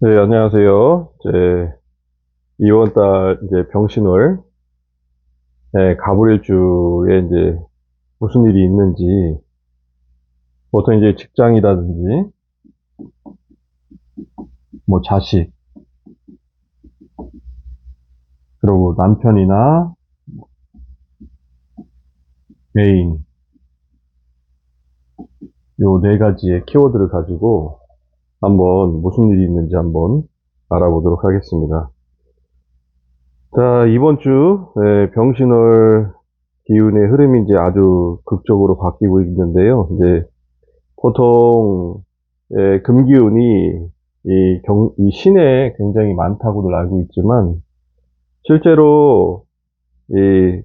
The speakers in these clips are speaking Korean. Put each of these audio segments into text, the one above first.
네, 안녕하세요. 이번 달 이제 병신월, 가불일주에 이제 무슨 일이 있는지, 보통 이제 직장이라든지, 뭐 자식, 그리고 남편이나 애인, 요 네 가지의 키워드를 가지고 한번 무슨 일이 있는지 한번 알아보도록 하겠습니다. 자, 이번 주, 병신월 기운의 흐름이 이제 아주 극적으로 바뀌고 있는데요. 이제 보통 금기운이 이 신에 굉장히 많다고들 알고 있지만 실제로 이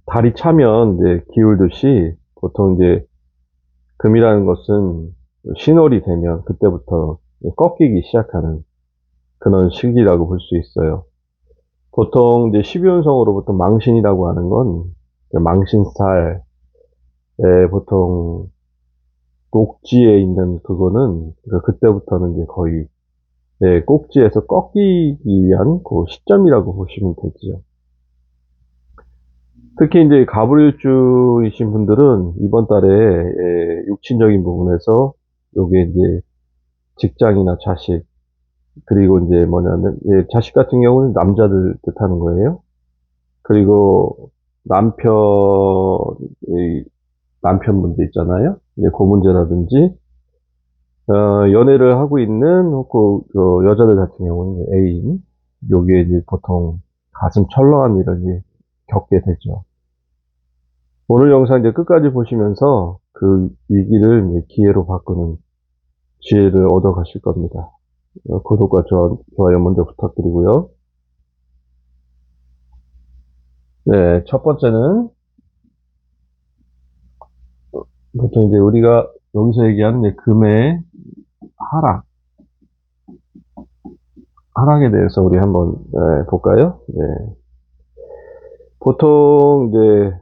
달이 차면 이제 기울듯이 보통 이제 금이라는 것은 신월이 되면 그때부터 꺾이기 시작하는 그런 시기라고 볼 수 있어요. 보통 이제 12운성으로부터 망신이라고 하는 건 망신살에 보통 꼭지에 있는 그거는 그때부터는 이제 거의 꼭지에서 꺾이기 위한 그 시점이라고 보시면 되지요. 특히 이제 가불일주이신 분들은 이번 달에 육친적인 부분에서 요게 이제 직장이나 자식 그리고 이제 뭐냐면 자식 같은 경우는 남자들 뜻하는 거예요. 그리고 남편 남편분들 있잖아요. 그 문제라든지 연애를 하고 있는 그 여자들 같은 경우는 애인 요게 이제 보통 가슴 철렁한 일을 이제 겪게 되죠. 오늘 영상 이제 끝까지 보시면서 그 위기를 이제 기회로 바꾸는 지혜를 얻어 가실 겁니다. 구독과 좋아요 먼저 부탁드리고요. 네, 첫 번째는 보통 이제 우리가 여기서 얘기하는 이제 금의 하락, 하락에 대해서 우리 한번 볼까요? 네. 보통 이제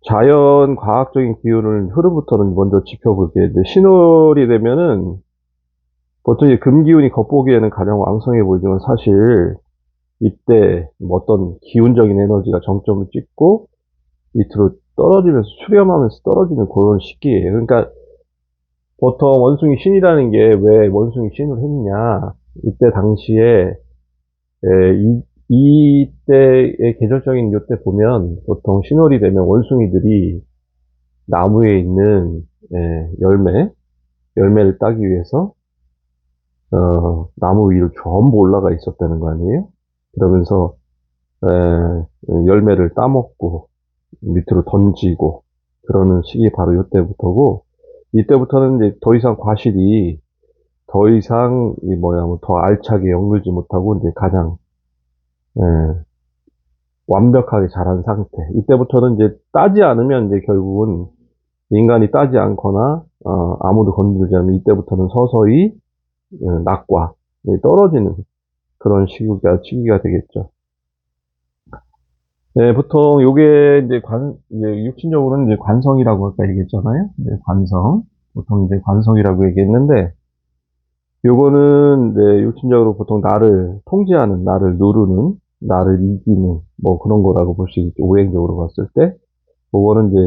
자연 과학적인 기운을 흐름부터는 먼저 지켜볼게요. 이제 신월이 되면은 보통 이제 금기운이 겉보기에는 가장 왕성해 보이지만 사실 이때 뭐 어떤 기운적인 에너지가 정점을 찍고 밑으로 떨어지면서 수렴하면서 떨어지는 그런 시기예요. 그러니까 보통 원숭이 신이라는 게 왜 원숭이 신을 했냐. 이때 당시에 이때의 계절적인 요때 보면 보통 신월이 되면 원숭이들이 나무에 있는 열매를 따기 위해서 나무 위로 전부 올라가 있었다는 거 아니에요? 그러면서 열매를 따먹고 밑으로 던지고 그러는 시기 바로 이때부터고 이때부터는 이제 더 이상 과실이 더 이상 이 뭐야 뭐 더 알차게 연글지 못하고 이제 가장 예, 완벽하게 자란 상태. 이때부터는 이제 따지 않으면 이제 결국은 인간이 따지 않거나 아무도 건들지 않으면 이때부터는 서서히 낙과 떨어지는 그런 시기가 되겠죠. 네, 보통 요게 이제 육신적으로는 이제 관성이라고 아까 얘기했잖아요. 네, 관성. 보통 이제 관성이라고 얘기했는데, 요거는 이제 육신적으로 보통 나를 통제하는, 나를 누르는, 나를 이기는, 뭐 그런 거라고 볼 수 있죠. 오행적으로 봤을 때. 그거는 이제,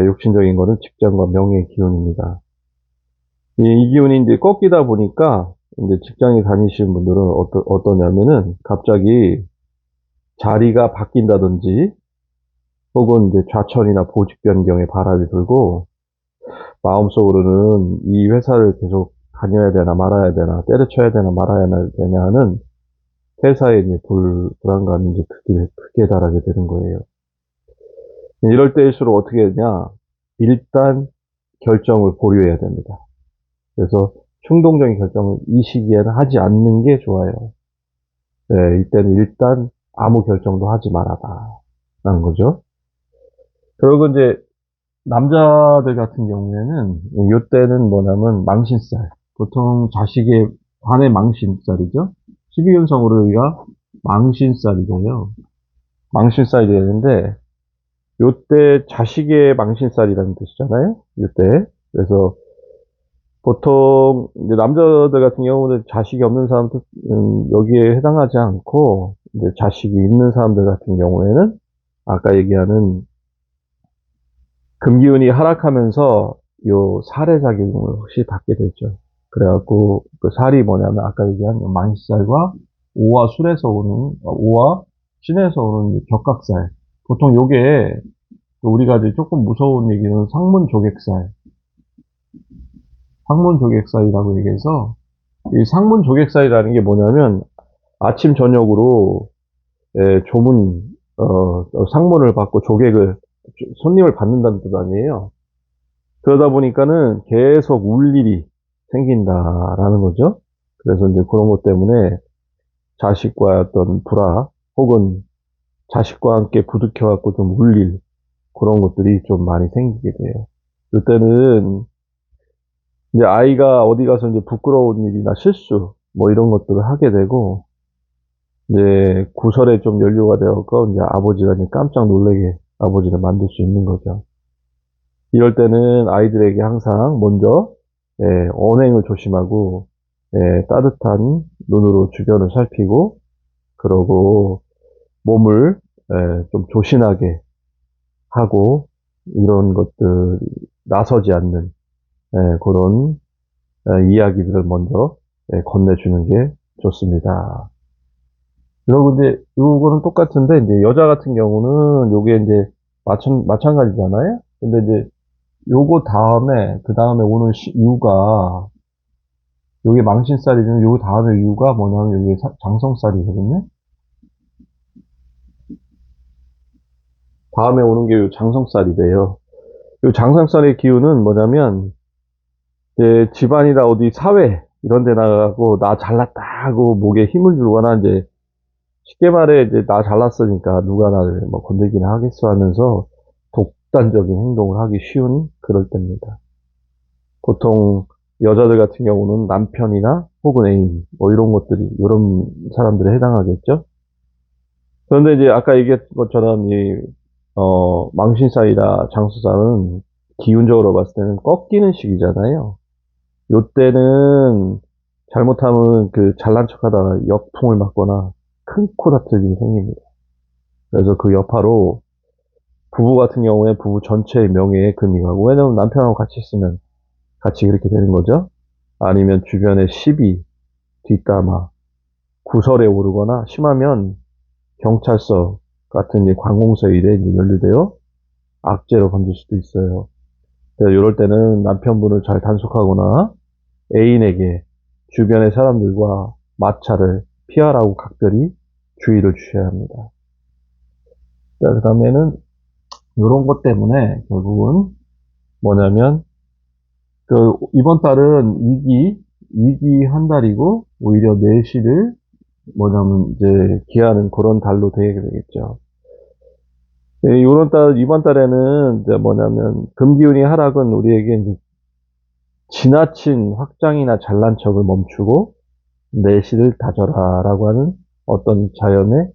육신적인 거는 직장과 명예의 기운입니다. 이 기운이 이제 꺾이다 보니까, 이제 직장에 다니시는 분들은 어떠냐면은, 갑자기 자리가 바뀐다든지, 혹은 이제 좌천이나 보직 변경에 바람이 불고 마음속으로는 이 회사를 계속 다녀야 되나 말아야 되나 때려쳐야 되나 말아야 되냐 하는 회사의 이제 불안감이 이제 크게 달하게 되는 거예요. 이럴 때일수록 어떻게 되냐? 일단 결정을 보류해야 됩니다. 그래서 충동적인 결정을 이 시기에는 하지 않는 게 좋아요. 네, 이때는 일단 아무 결정도 하지 말아라. 라는 거죠. 그리고 이제 남자들 같은 경우에는 이때는 뭐냐면 망신살. 보통 자식의 관의 망신살이죠. 12운성으로 우리가 망신살이래요. 망신살이 되는데 요때 자식의 망신살이라는 뜻이잖아요. 요때. 그래서 보통 이제 남자들 같은 경우는 자식이 없는 사람들은 여기에 해당하지 않고 이제 자식이 있는 사람들 같은 경우에는 아까 얘기하는 금기운이 하락하면서 요 살의 작용을 혹시 받게 되죠. 그래갖고 그 살이 뭐냐면 아까 얘기한 만시살과 오와 술에서 오는 오와 신에서 오는 격각살. 보통 요게 우리가 이제 조금 무서운 얘기는 상문조객살, 상문조객살이라고 얘기해서 이 상문조객살이라는 게 뭐냐면 아침 저녁으로 조문 상문을 받고 조객을 손님을 받는다는 뜻 아니에요. 그러다 보니까는 계속 울 일이 생긴다라는 거죠. 그래서 이제 그런 것 때문에 자식과 어떤 불화 혹은 자식과 함께 부딪혀갖고 좀 울 일, 그런 것들이 좀 많이 생기게 돼요. 이때는 이제 아이가 어디 가서 이제 부끄러운 일이나 실수 뭐 이런 것들을 하게 되고 이제 구설에 좀 연루가 되어서 이제 아버지가 이제 깜짝 놀라게 아버지를 만들 수 있는 거죠. 이럴 때는 아이들에게 항상 먼저 언행을 조심하고 따뜻한 눈으로 주변을 살피고 그러고 몸을 좀 조신하게 하고 이런 것들 나서지 않는 그런 이야기들을 먼저 건네주는 게 좋습니다. 그리고 이제 요거는 똑같은데 이제 여자 같은 경우는 요게 이제 마찬가지잖아요. 근데 이제 요거 다음에 그 다음에 오는 유가 요게 망신살이지만 요 다음에 유가 뭐냐면 요게 장성살이거든요. 다음에 오는 게 요 장성살이래요. 요 장성살의 기운은 뭐냐면 이제 집안이나 어디 사회 이런 데 나가고 나 잘났다 하고 목에 힘을 주거나 이제 쉽게 말해 이제 나 잘났으니까 누가 나를 뭐 건들기나 하겠어 하면서 독단적인 행동을 하기 쉬운 그럴 때입니다. 보통 여자들 같은 경우는 남편이나 혹은 애인 뭐 이런 것들이 이런 사람들에 해당하겠죠. 그런데 이제 아까 얘기했던 것처럼 이 망신살이나 장수살은 기운적으로 봤을 때는 꺾이는 시기잖아요. 요때는 잘못하면 그 잘난 척하다가 역풍을 맞거나 큰 코 다툴 일이 생깁니다. 그래서 그 여파로 부부 같은 경우에 부부 전체의 명예에 금이 가고 왜냐면 남편하고 같이 있으면 같이 그렇게 되는 거죠. 아니면 주변에 시비, 뒷담화, 구설에 오르거나 심하면 경찰서 같은 이제 관공서 일에 이제 연루되어 악재로 번질 수도 있어요. 그래서 이럴 때는 남편분을 잘 단속하거나 애인에게 주변의 사람들과 마찰을 피하라고 각별히 주의를 주셔야 합니다. 그 다음에는 이런 것 때문에 결국은 뭐냐면 그 이번 달은 위기 한 달이고 오히려 내실을 뭐냐면 이제 기하는 그런 달로 되게 되겠죠. 이번 달에는 이제 뭐냐면 금기운이 하락은 우리에게 이제 지나친 확장이나 잘난 척을 멈추고 내실을 다져라라고 하는 어떤 자연의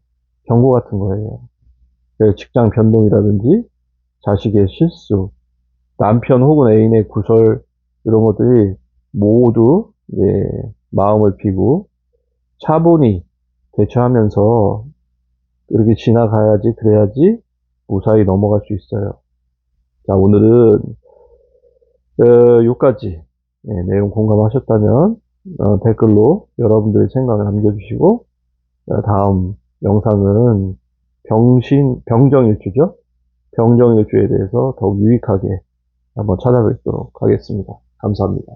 경고 같은 거예요. 직장 변동이라든지 자식의 실수, 남편 혹은 애인의 구설 이런 것들이 모두 마음을 비고 차분히 대처하면서 이렇게 지나가야지 그래야지 무사히 넘어갈 수 있어요. 자, 오늘은 여기까지 내용 공감하셨다면 댓글로 여러분들의 생각을 남겨주시고 다음 영상은 병정일주죠. 병정일주에 대해서 더욱 유익하게 한번 찾아뵙도록 하겠습니다. 감사합니다.